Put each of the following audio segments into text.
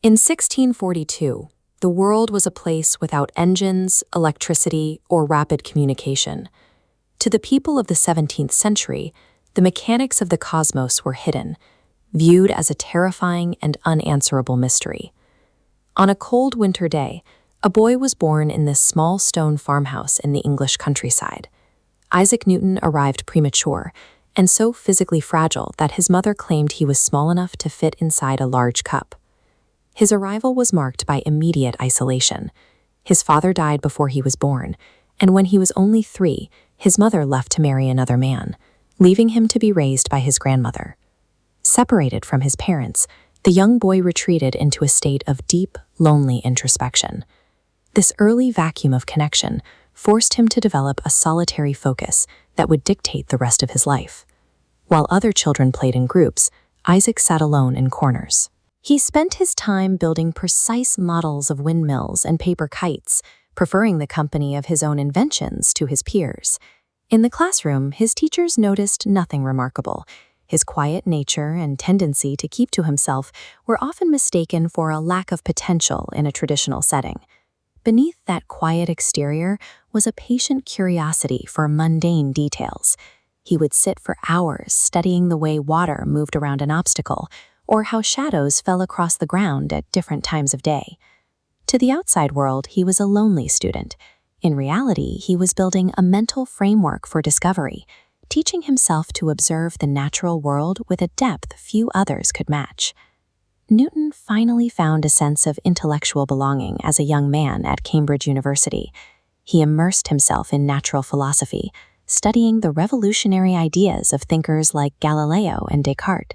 In 1642, the world was a place without engines, electricity, or rapid communication. To the people of the 17th century, the mechanics of the cosmos were hidden, viewed as a terrifying and unanswerable mystery. On a cold winter day, a boy was born in this small stone farmhouse in the English countryside. Isaac Newton arrived premature, and so physically fragile that his mother claimed he was small enough to fit inside a large cup. His arrival was marked by immediate isolation. His father died before he was born, and when he was only 3, his mother left to marry another man, leaving him to be raised by his grandmother. Separated from his parents, the young boy retreated into a state of deep, lonely introspection. This early vacuum of connection forced him to develop a solitary focus that would dictate the rest of his life. While other children played in groups, Isaac sat alone in corners. He spent his time building precise models of windmills and paper kites, preferring the company of his own inventions to his peers. In the classroom, his teachers noticed nothing remarkable. His quiet nature and tendency to keep to himself were often mistaken for a lack of potential in a traditional setting. Beneath that quiet exterior was a patient curiosity for mundane details. He would sit for hours studying the way water moved around an obstacle, or how shadows fell across the ground at different times of day. To the outside world, he was a lonely student. In reality, he was building a mental framework for discovery, teaching himself to observe the natural world with a depth few others could match. Newton finally found a sense of intellectual belonging as a young man at Cambridge University. He immersed himself in natural philosophy, studying the revolutionary ideas of thinkers like Galileo and Descartes.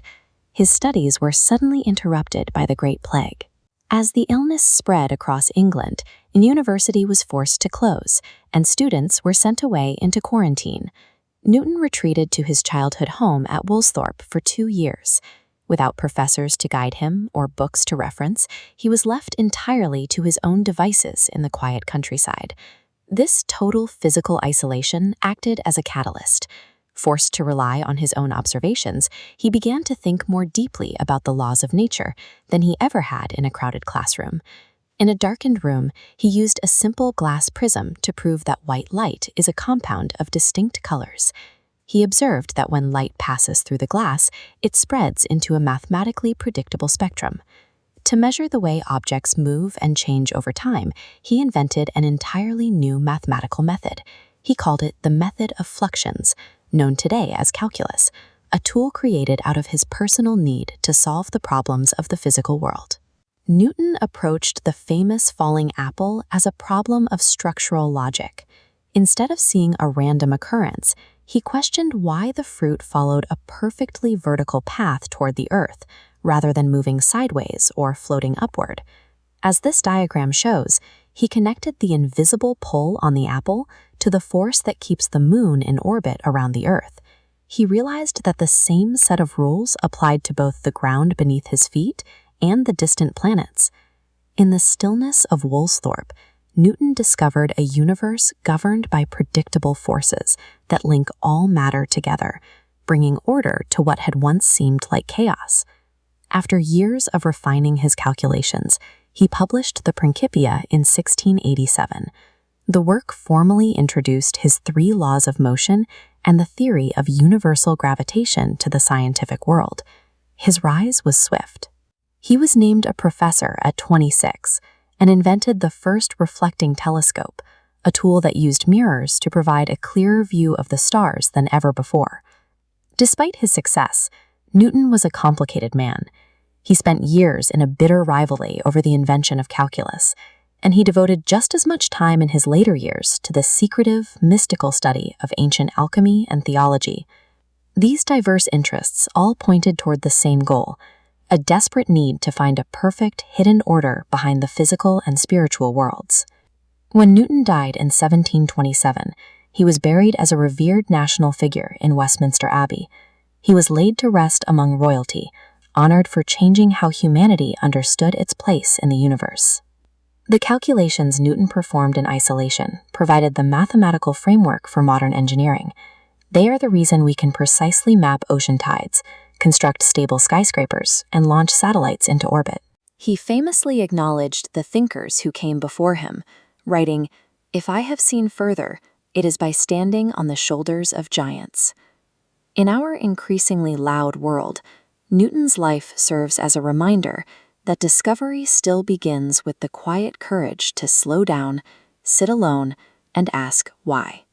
His studies were suddenly interrupted by the Great Plague. As the illness spread across England, the university was forced to close, and students were sent away into quarantine. Newton retreated to his childhood home at Woolsthorpe for 2 years. Without professors to guide him or books to reference, he was left entirely to his own devices in the quiet countryside. This total physical isolation acted as a catalyst. Forced to rely on his own observations, he began to think more deeply about the laws of nature than he ever had in a crowded classroom. In a darkened room, he used a simple glass prism to prove that white light is a compound of distinct colors. He observed that when light passes through the glass, it spreads into a mathematically predictable spectrum. To measure the way objects move and change over time, he invented an entirely new mathematical method. He called it the method of fluxions, known today as calculus, a tool created out of his personal need to solve the problems of the physical world. Newton approached the famous falling apple as a problem of structural logic. Instead of seeing a random occurrence, he questioned why the fruit followed a perfectly vertical path toward the earth, rather than moving sideways or floating upward. As this diagram shows, he connected the invisible pull on the apple to the force that keeps the moon in orbit around the Earth. He realized that the same set of rules applied to both the ground beneath his feet and the distant planets. In the stillness of Woolsthorpe, Newton discovered a universe governed by predictable forces that link all matter together, bringing order to what had once seemed like chaos. After years of refining his calculations, he published the Principia in 1687. The work formally introduced his 3 laws of motion and the theory of universal gravitation to the scientific world. His rise was swift. He was named a professor at 26 and invented the first reflecting telescope, a tool that used mirrors to provide a clearer view of the stars than ever before. Despite his success, Newton was a complicated man. He spent years in a bitter rivalry over the invention of calculus, and he devoted just as much time in his later years to the secretive, mystical study of ancient alchemy and theology. These diverse interests all pointed toward the same goal, a desperate need to find a perfect, hidden order behind the physical and spiritual worlds. When Newton died in 1727, he was buried as a revered national figure in Westminster Abbey. He was laid to rest among royalty, honored for changing how humanity understood its place in the universe. The calculations Newton performed in isolation provided the mathematical framework for modern engineering. They are the reason we can precisely map ocean tides, construct stable skyscrapers, and launch satellites into orbit. He famously acknowledged the thinkers who came before him, writing, "If I have seen further, it is by standing on the shoulders of giants." In our increasingly loud world, Newton's life serves as a reminder that discovery still begins with the quiet courage to slow down, sit alone, and ask why.